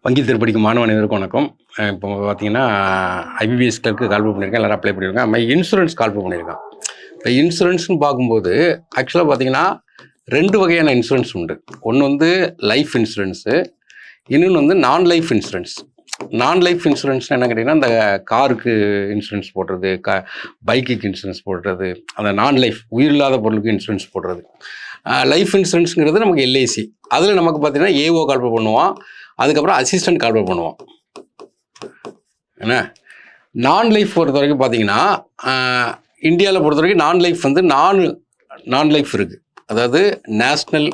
வங்கி திருப்படிக்கு மாணவ அனைவருக்கும் வணக்கம். இப்போ பார்த்தீங்கன்னா ஐபிபிஎஸ் கிளர்க்கு கால்பு பண்ணியிருக்கேன், எல்லோரும் அப்ளை பண்ணியிருக்கேன். மை இன்சூரன்ஸ் கால்பு பண்ணியிருக்கேன். இப்போ இன்சூரன்ஸ்னு பார்க்கும்போது ஆக்சுவலாக பார்த்தீங்கன்னா 2 வகையான இன்சூரன்ஸ் உண்டு. ஒன்று வந்து லைஃப் இன்சூரன்ஸு, இன்னொன்று வந்து நான் லைஃப் இன்சூரன்ஸ். நான் லைஃப் இன்சூரன்ஸ் என்ன கேட்டிங்கன்னா, இந்த காருக்கு இன்சூரன்ஸ் போடுறது, பைக்குக்கு இன்சூரன்ஸ் போடுறது, அந்த நான் லைஃப் உயிரில்லாத பொருளுக்கு இன்சூரன்ஸ் போடுறது. லைஃப் இன்சூரன்ஸுங்கிறது நமக்கு எல்ஐசி. அதில் நமக்கு பார்த்தீங்கன்னா ஏஓ கால்பு பண்ணுவோம், அதுக்கப்புறம் அசிஸ்டன்ட் கால்பு பண்ணுவோம். என்ன நான் லைஃப் பொறுத்த வரைக்கும் பார்த்தீங்கன்னா இந்தியாவில் பொறுத்த வரைக்கும் நான் லைஃப் வந்து 4 நான் லைஃப் இருக்குது. அதாவது நேஷ்னல்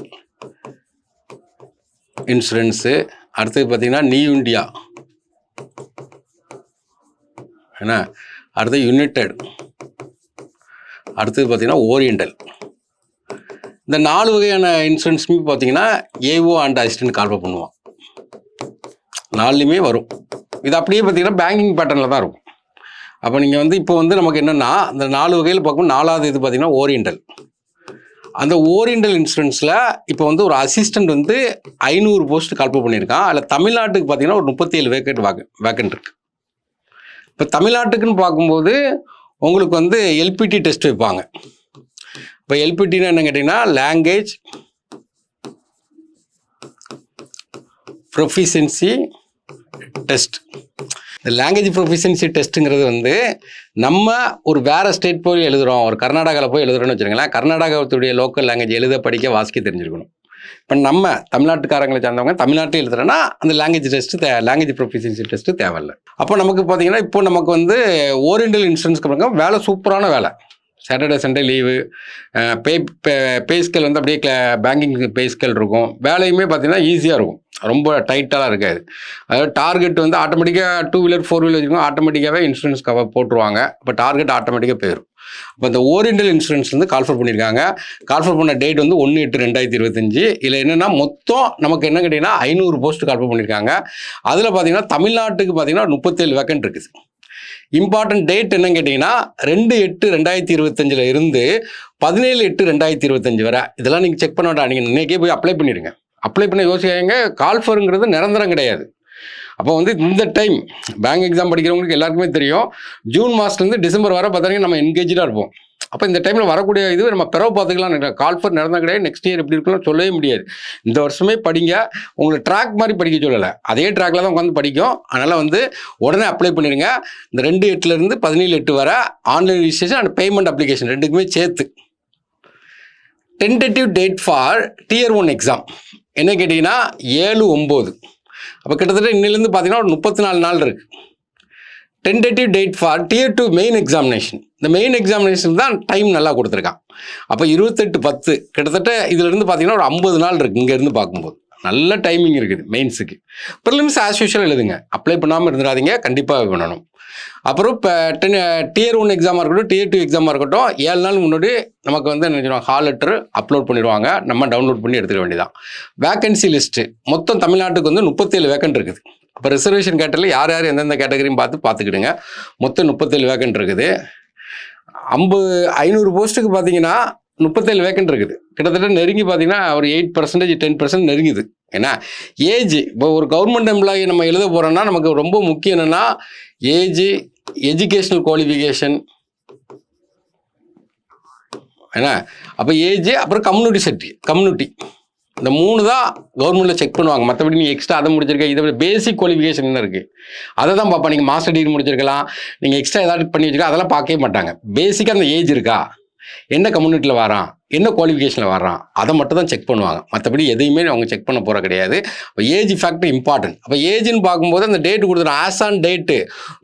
இன்சூரன்ஸு, அடுத்தது பார்த்தீங்கன்னா நியூ இண்டியா, என்ன அடுத்தது யுனைடெட், அடுத்தது பார்த்தீங்கன்னா ஓரியண்டல். இந்த 4 வகையான இன்சூரன்ஸுமே பார்த்தீங்கன்னா ஏஓ அண்ட் அசிஸ்டன்ட் கால்பு பண்ணுவோம். 4லையுமே வரும். இது அப்படியே பார்த்தீங்கன்னா பேங்கிங் பேட்டர்னில் தான் இருக்கும். அப்போ நீங்கள் வந்து இப்போ வந்து நமக்கு என்னென்னா அந்த 4 வகையில் பார்க்கும்போது 4வது இது பார்த்தீங்கன்னா ஓரியண்டல். அந்த ஓரியண்டல் இன்சூரன்ஸில் இப்போ வந்து ஒரு அசிஸ்டண்ட் வந்து 500 போஸ்ட் கால்பு பண்ணியிருக்கான். அதில் தமிழ்நாட்டுக்கு பார்த்தீங்கன்னா ஒரு 37 வேக்கண்ட் இருக்குது. இப்போ தமிழ்நாட்டுக்குன்னு பார்க்கும்போது உங்களுக்கு வந்து எல்பிடி டெஸ்ட் வைப்பாங்க. இப்போ எல்பிடின்னு என்ன கேட்டிங்கன்னா லாங்குவேஜ் ப்ரொஃபிஷியன்சி டெஸ்ட். இந்த லாங்குவேஜ் ப்ரொஃபிஷியன்சி டெஸ்ட்டுங்கிறது வந்து நம்ம ஒரு வேறு ஸ்டேட் போய் எழுதுகிறோம், ஒரு கர்நாடகாவில் போய் எழுதுகிறோன்னு வச்சுருங்களேன். கர்நாடகாவுடைய லோக்கல் லாங்குவேஜ் எழுத படிக்க வாசிக்க தெரிஞ்சிருக்கணும். இப்போ நம்ம தமிழ்நாட்டுக்காரங்களை சார்ந்தவங்க தமிழ்நாட்டில் எழுதுகிறோன்னா அந்த language test language proficiency test தேவையில்லை. அப்போ நமக்கு பார்த்தீங்கன்னா இப்போ நமக்கு வந்து ஓரியண்டல் இன்சூரன்ஸ்க்கு பாருங்க வேலை சூப்பரான வேலை. Saturday Sunday leave, pay scale வந்து அப்படியே பேங்கிங் பே ஸ்கேல் இருக்கும். வேலையுமே பார்த்தீங்கன்னா ஈஸியாக இருக்கும், ரொம்ப டைட்டாலாம் இருக்காது. அதாவது டார்கெட் வந்து ஆட்டோமேட்டிக்காக 2 வீலர் 4 வீலர் வச்சுக்கோங்க, ஆட்டோமேட்டிக்காகவே இன்சூரன்ஸ் கவர் போட்டுருவாங்க. இப்போ டார்கெட் ஆட்டோமேட்டிக்காக போயிடும். இப்போ இந்த ஓரியண்டல் இன்சூரன்ஸ் வந்து கால்ஃபர் பண்ணியிருக்காங்க. கால்ஃபர் பண்ண டேட் வந்து 1/8/2025. இதில் என்னென்னா மொத்தம் நமக்கு என்ன கேட்டிங்கன்னா 500 போஸ்ட் கால்ஃபர் பண்ணியிருக்காங்க. அதில் பார்த்தீங்கன்னா தமிழ்நாட்டுக்கு பார்த்தீங்கன்னா 37 வேக்கண்ட் இருக்குது. இம்பார்ட்டன்ட் டேட் என்னன்னு கேட்டிங்கன்னா 2/8/2025 இருந்து 17/8/2025 வரை. இதெல்லாம் நீங்கள் செக் பண்ண வேண்டாம், நீங்கள் இன்றைக்கே போய் அப்ளை பண்ணிடுங்க. அப்ளை பண்ண யோசிக்காங்க. கால்ஃபருங்கிறது நிரந்தரம் கிடையாது. அப்போ வந்து இந்த டைம் பேங்க் எக்ஸாம் படிக்கிறவங்களுக்கு எல்லாருக்குமே தெரியும், ஜூன் மாதத்துலேருந்து டிசம்பர் வரை பார்த்தீங்கன்னா நம்ம என்கேஜாக இருப்போம். அப்போ இந்த டைமில் வரக்கூடிய இது நம்ம பிறகு பார்த்துக்கலாம். கால்ஃபர் நிரந்தரம் கிடையாது. நெக்ஸ்ட் இயர் எப்படி இருக்குன்னு சொல்லவே முடியாது. இந்த வருஷமே படிங்க. உங்களை ட்ராக் மாதிரி படிக்க சொல்லலை, அதே ட்ராக்ல தான் உட்காந்து படிக்கும். அதனால் வந்து உடனே அப்ளை பண்ணிடுங்க. இந்த 2/8 17/8 வரை online registration and payment application 2க்குமே சேர்த்து. Tentative date for Tier 1 exam என்ன கேட்டிங்கன்னா 7/9. அப்போ கிட்டத்தட்ட இன்னிலேருந்து பார்த்தீங்கன்னா ஒரு 34 நாள் இருக்குது. Tentative date for Tier 2 main examination. இந்த மெயின் எக்ஸாமினேஷன் தான் டைம் நல்லா கொடுத்துருக்கான். அப்போ 28/10 கிட்டத்தட்ட இதிலேருந்து பார்த்தீங்கன்னா ஒரு 50 நாள் இருக்குது. இங்கேருந்து பார்க்கும்போது நல்ல டைமிங் இருக்குது மெயின்ஸுக்கு. ப்ரிலிம்ஸ் ஆஸ் யூஷுவல் எழுதுங்க, அப்ளை பண்ணாமல் இருந்துடாதீங்க, கண்டிப்பாக பண்ணணும். அப்புறம் இப்போ Tier 1 எக்ஸாமாக இருக்கட்டும், Tier 2 எக்ஸாமாக இருக்கட்டும், 7 நாள் முன்னாடி நமக்கு வந்து என்ன சொல்லுவாங்க, ஹால் லெட்டர் அப்லோட் பண்ணிடுவாங்க. நம்ம டவுன்லோட் பண்ணி எடுத்துக்க வேண்டியதான். வேக்கன்சி லிஸ்ட்டு மொத்தம் தமிழ்நாட்டுக்கு வந்து 37 வேக்கண்ட் இருக்குது. அப்போ ரிசர்வேஷன் கேட்டரில் யார் யார் எந்தெந்த கேட்டகரியும் பார்த்துக்கிடுங்க. மொத்தம் 37 வேக்கண்ட் இருக்குது. 500 போஸ்ட்டுக்கு பார்த்தீங்கன்னா 37 வேக்கண்ட் இருக்குது. கிட்டத்தட்ட நெருங்கி பார்த்தீங்கன்னா ஒரு 8% 10% நெருங்குது. ஏன்னா ஏஜ் இப்போ ஒரு கவர்மெண்ட் எம்ப்ளாயி நம்ம எழுத போகிறோன்னா நமக்கு ரொம்ப முக்கியம் என்னென்னா ஏஜ், எஜுகேஷ்னல் குவாலிஃபிகேஷன், ஏன்னா அப்போ ஏஜ், அப்புறம் கம்யூனிட்டி இந்த 3 தான் கவர்மெண்ட்டில் செக் பண்ணுவாங்க. மற்றபடி நீங்கள் எக்ஸ்ட்ரா அதை முடிச்சிருக்க, இதை பேசிக் குவாலிஃபிகேஷன் என்ன இருக்குது அதை தான் பார்ப்பா. நீங்கள் மாஸ்டர் டிகிரி முடிச்சிருக்கலாம், நீங்கள் எக்ஸ்ட்ரா ஏதாவது பண்ணி வச்சுருக்கா, அதெல்லாம் பார்க்கவே மாட்டாங்க. பேசிக்காக அந்த ஏஜ் இருக்கா, என்ன கம்யூனிட்டியில் வரான், என்ன குவாலிஃபிகேஷனில் வர்றான், அதை மட்டும் தான் செக் பண்ணுவாங்க. மற்றபடி எதையுமே அவங்க செக் பண்ண போகிற கிடையாது. அப்போ ஏஜ் ஃபேக்டர் இம்பார்ட்டன்ட். அப்போ ஏஜ்னு பார்க்கும்போது அந்த டேட்டு கொடுத்துரும். ஆஸ் ஆன் டேட்டு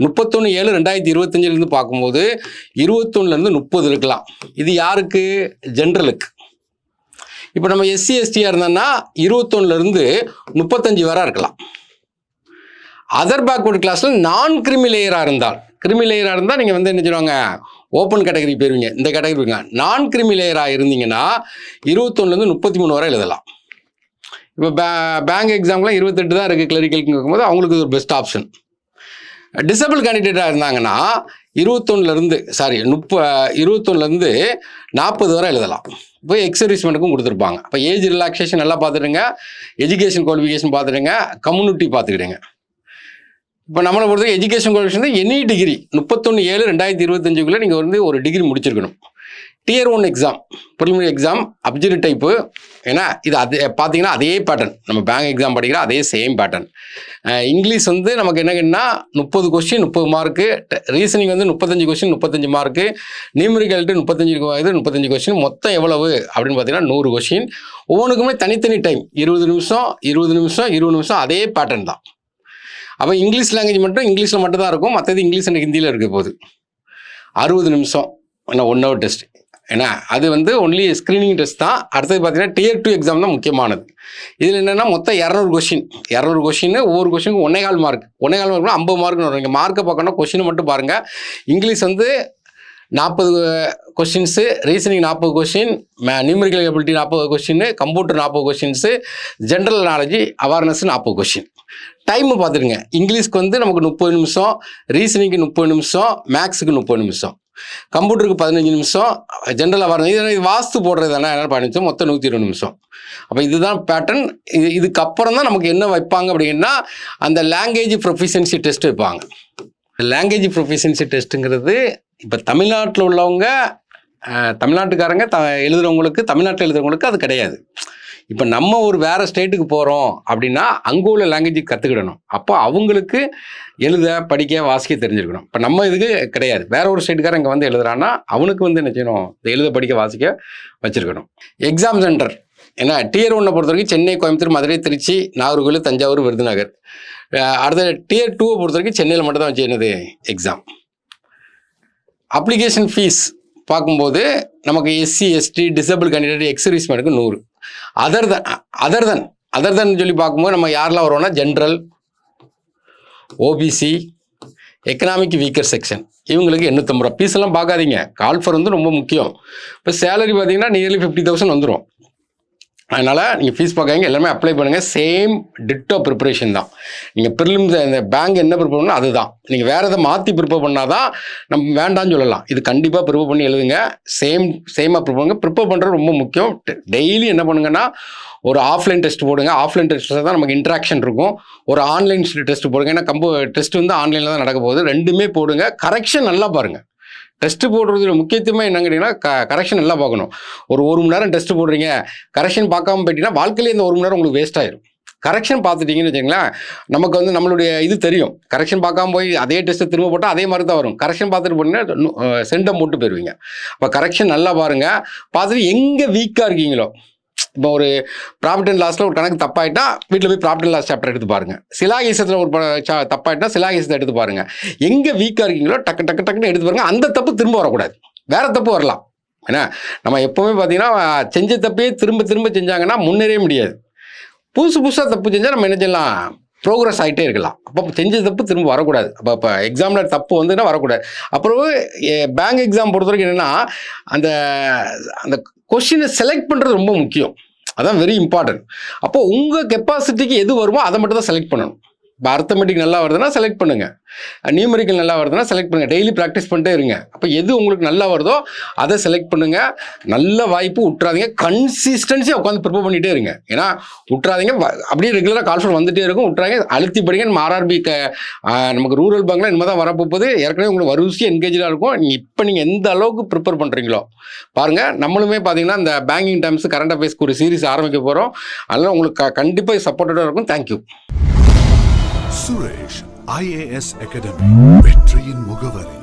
31/7/2025 பார்க்கும்போது 21 30 இருக்கலாம். இது யாருக்கு? ஜென்ரலுக்கு. இப்போ நம்ம SC STயாக இருந்தோம்னா 21 35 வரை இருக்கலாம். அதர் பேக்வர்டு கிளாஸில் நான் கிரிமிலேயராக இருந்தால் நீங்கள் வந்து என்ன சொல்லுவாங்க, ஓப்பன் கேட்டகரி போயிருவீங்க. இந்த கேட்டகரி போயிருங்க. நான் கிரிமிலேயராக இருந்தீங்கன்னா 21 33 வரை எழுதலாம். இப்போ பேங்க் எக்ஸாம்லாம் 28 தான் இருக்குது. கிளரிக்கலுக்கு இருக்கும்போது அவங்களுக்கு ஒரு பெஸ்ட் ஆப்ஷன். டிசபிள் கேண்டிடேட்டாக இருந்தாங்கன்னா 21 40 வரை எழுதலாம். இப்போ எக்ஸர்வீஸ்மெண்ட்டுக்கும் கொடுத்துருப்பாங்க. அப்போ ஏஜ் ரிலாக்ஸேஷன் நல்லா பார்த்துடுங்க, எஜுகேஷன் குவாலிஃபிகேஷன் பார்த்துடுங்க, கம்யூனிட்டி பார்த்துக்கிடுங்க. இப்போ நம்மளை பொறுத்தவரைக்கும் எஜுகேஷன் குவாலிஃபிகேஷன் எனி டிகிரி 31/7/2025 நீங்கள் வந்து ஒரு டிகிரி முடிச்சிருக்கணும். Tier 1 exam, preliminary exam, objective type. ஏன்னா இது அது பார்த்தீங்கன்னா அதே பேட்டர்ன், நம்ம பேங்க் எக்ஸாம் படிக்கிற அதே சேம் பேட்டர்ன். இங்கிலீஷ் வந்து நமக்கு என்னன்னா 30 கொஸ்டின் 30 மார்க்கு, ரீசனிங் வந்து 35 கொஸ்டின் 35 மார்க்கு, நியூமரிக்கல்ட்டு 35 கொஸ்டின், மொத்தம் எவ்வளவு அப்படின்னு பார்த்தீங்கன்னா 100 கொஸ்டின். ஒவ்வொன்றுக்குமே தனித்தனி டைம் 20 நிமிஷம் 20 நிமிஷம் 20 நிமிஷம், அதே பேட்டர்ன் தான். அப்போ இங்கிலீஷ் லாங்குவேஜ் மட்டும் இங்கிலீஷில் மட்டும் தான் இருக்கும், மற்றது இங்கிலீஷ் அண்ட் ஹிந்தியில் இருக்க போகுது. 60 நிமிஷம் என்ன 1 ஹவர் டெஸ்ட். ஏன்னா அது வந்து ஒன்லி ஸ்க்ரீனிங் டெஸ்ட் தான். அடுத்தது பார்த்தீங்கன்னா Tier 2 எக்ஸாம் தான் முக்கியமானது. இதில் என்னென்னா மொத்தம் 200 கொஸ்டின், ஒவ்வொரு கொஸ்டினுக்கு 1.25 மார்க். 1.25 மார்க்னா 50 மார்க்னு வரும். இங்கே மார்க்கை பார்க்கணும், கொஸ்டினை மட்டும் பாருங்கள். இங்கிலீஷ் வந்து 40 questions, reasoning 40 question, numerical ability 40 question, computer 40 questions, general knowledge awareness 40 question. Time பார்த்துடுங்க. இங்கிலீஷ்க்கு வந்து நமக்கு 30 நிமிஷம், ரீசனிங்க்கு 30 நிமிஷம், மேக்ஸுக்கு 30 நிமிஷம், கம்ப்யூட்டருக்கு 15 நிமிஷம், ஜென்ரல் அவேர்னஸ் இது வாஸ்து போடுறது தானே, என்ன 15 நிமிஷம், மொத்தம் 120 நிமிஷம். அப்போ இதுதான் பேட்டர்ன். இதுக்கப்புறம் தான் நமக்கு என்ன வைப்பாங்க அப்படின்னா அந்த லாங்குவேஜ் ப்ரொஃபிஷியன்சி டெஸ்ட் வைப்பாங்க. லாங்குவேஜ் ப்ரொஃபிஷியன்சி டெஸ்ட்டுங்கிறது இப்போ தமிழ்நாட்டில் உள்ளவங்க, தமிழ்நாட்டுக்காரங்க எழுதுகிறவங்களுக்கு, தமிழ்நாட்டில் எழுதுகிறவங்களுக்கு அது கிடையாது. இப்போ நம்ம ஒரு வேறு ஸ்டேட்டுக்கு போகிறோம் அப்படின்னா அங்கே உள்ள லாங்குவேஜ் கற்றுக்கிடணும். அப்போ அவங்களுக்கு எழுத படிக்க வாசிக்க தெரிஞ்சிருக்கணும். இப்போ நம்ம இதுக்கு கிடையாது. வேற ஒரு ஸ்டேட்டுக்காரன் இங்கே வந்து எழுதுறான்னா அவனுக்கு வந்து என்ன செய்யணும், எழுத படிக்க வாசிக்க வச்சுருக்கணும். எக்ஸாம் சென்டர் ஏன்னா Tier 1 பொறுத்த வரைக்கும் சென்னை, கோயம்புத்தூர், மதுரை, திருச்சி, நாகர்கோவில், தஞ்சாவூர், விருதுநகர். அடுத்த Tier 2 பொறுத்த வரைக்கும் சென்னையில் மட்டும் தான் வச்சு என்னது எக்ஸாம். அப்ளிகேஷன் ஃபீஸ் பார்க்கும்போது நமக்கு SC, ST, டிசபிள் கேண்டிடேட், எக்ஸர்வீஸ்மெண்ட்டுக்கு 100. அதர் தன் சொல்லி பார்க்கும்போது நம்ம யாரெல்லாம் வரோம்னா general, OBC, economic weaker section, இவங்களுக்கு 850 ரூபா. ஃபீஸ் எல்லாம் பார்க்காதீங்க, கால்ஃபர் வந்து ரொம்ப முக்கியம். இப்போ சேலரி பார்த்தீங்கன்னா நியர்லி 50,000 வந்துடும். அதனால் நீங்கள் ஃபீஸ் பார்க்காதீங்க, எல்லாமே அப்ளை பண்ணுங்கள். சேம் டிட்டோ ப்ரிப்பரேஷன் தான். நீங்கள் ப்ரிலிம்ஸ் இந்த பேங்க் என்ன ப்ரிப்பேர் பண்ணணும் அதுதான். நீங்கள் வேறு எதை மாற்றி ப்ரிப்பேர் பண்ணால் தான் நம்ம வேண்டாம்னு சொல்லலாம். இது கண்டிப்பாக ப்ரிப்பேர் பண்ணி எழுதுங்க. சேமாக ப்ரிப்பேர் பண்ணுங்க. ப்ரிப்பேர் பண்ணுறது ரொம்ப முக்கியம். டெய்லி என்ன பண்ணுங்கன்னா ஒரு ஆஃப்லைன் டெஸ்ட் போடுங்க. ஆஃப்லைன் டெஸ்ட்டில் தான் நமக்கு இன்ட்ராக்ஷன் இருக்கும். ஒரு ஆன்லைன் டெஸ்ட் போடுங்க. ஏன்னா டெஸ்ட் வந்து ஆன்லைனில் தான் நடக்க போகுது. ரெண்டுமே போடுங்க. கரெக்ஷன் நல்லா பாருங்கள். டெஸ்ட்டு போடுறதுல முக்கியத்துவமாக என்னன்னு கேட்டிங்கன்னா கரெக்ஷன் நல்லா பார்க்கணும். ஒரு மணி நேரம் டெஸ்ட்டு போடுறீங்க, கரெக்ஷன் பார்க்காம போயிட்டீங்கன்னா வாழ்க்கையிலே இந்த 1 மணி நேரம் உங்களுக்கு வேஸ்ட் ஆயிடும். கரெக்ஷன் பார்த்துட்டிங்கன்னு வச்சுங்களேன், நமக்கு வந்து நம்மளுடைய இது தெரியும். கரெக்ஷன் பார்க்காம போய் அதே டெஸ்ட்டை திரும்ப போட்டால் அதே மாதிரி தான் வரும். கரெக்ஷன் பார்த்துட்டு போனீங்கன்னா செண்டம் போட்டு போயிடுவீங்க. அப்போ கரெக்ஷன் நல்லா பாருங்கள். பார்த்துட்டு எங்கே வீக்காக இருக்கீங்களோ, இப்போ ஒரு ப்ராஃபிட் அண்ட் லாஸில் ஒரு கணக்கு தப்பாயிட்டா வீட்டில் போய் ப்ராஃபிட் அண்ட் லாஸ் சாப்டர் எடுத்து பாருங்கள். சிலாகிசத்தில் ஒரு தப்பாயிட்டா சிலாகிசத்தை எடுத்து பாருங்கள். எங்கே வீக்காக இருக்கீங்களோ டக்குன்னு எடுத்து பாருங்கள். அந்த தப்பு திரும்ப வரக்கூடாது, வேறு தப்பு வரலாம். ஏன்னா நம்ம எப்போவுமே பார்த்தீங்கன்னா செஞ்ச தப்பையே திரும்ப செஞ்சாங்கன்னா முன்னேறவே முடியாது. புதுசாக தப்பு செஞ்சால் நம்ம என்ன செய்யலாம், ப்ரோக்ரஸ் ஆகிட்டே இருக்கலாம். அப்போ செஞ்ச தப்பு திரும்ப வரக்கூடாது. அப்போ எக்ஸாமில் தப்பு வந்துன்னா வரக்கூடாது. அப்புறம் பேங்க் எக்ஸாம் பொறுத்த வரைக்கும் என்னென்னா அந்த கொஸ்டினை செலக்ட் பண்ணுறது ரொம்ப முக்கியம். அதான் வெரி இம்பார்ட்டன்ட். அப்போ உங்கள் கெப்பாசிட்டிக்கு எது வருமோ அதை மட்டும் தான் செலக்ட் பண்ணணும். இப்போ அர்த்தமெட்டிக் நல்லா வருதுன்னா செலக்ட் பண்ணுங்கள், நியூமரிக்கல் நல்லா வருதுன்னா செலக்ட் பண்ணுங்கள். டெய்லி ப்ராக்டிஸ் பண்ணிட்டே இருங்க. அப்போ எது உங்களுக்கு நல்லா வருதோ அதை செலக்ட் பண்ணுங்கள். நல்ல வாய்ப்பு விட்றாதீங்க. கன்சிஸ்டன்சியாக உட்காந்து ப்ரிப்பேர் பண்ணிகிட்டே இருங்க. ஏன்னா விட்றாதீங்க, அப்படியே ரெகுலராக கால்ஃபர் வந்துகிட்டே இருக்கும். விட்றாங்க, அழுத்தி படிங்க. நம்ம RRB நமக்கு ரூரல் பேங்க்லாம் இனிமேல் தான் வரப்போகுது. ஏற்கனவே உங்களுக்கு வரிசையாக என்கேஜாக இருக்கும். இப்போ நீங்கள் எந்த அளவுக்கு ப்ரிப்பேர் பண்ணுறீங்களோ பாருங்கள். நம்மளுமே பார்த்தீங்கன்னா இந்த பேங்கிங் டைம்ஸ் கரண்ட் அஃபேர்ஸ்க்கு ஒரு சீரிஸ் ஆரம்பிக்க போகிறோம். அதனால் உங்களுக்கு கண்டிப்பாக சப்போர்ட்டடாக இருக்கும். தேங்க்யூ. சுரேஷ் IAS அகாடமி, வெற்றியின் முகவரி.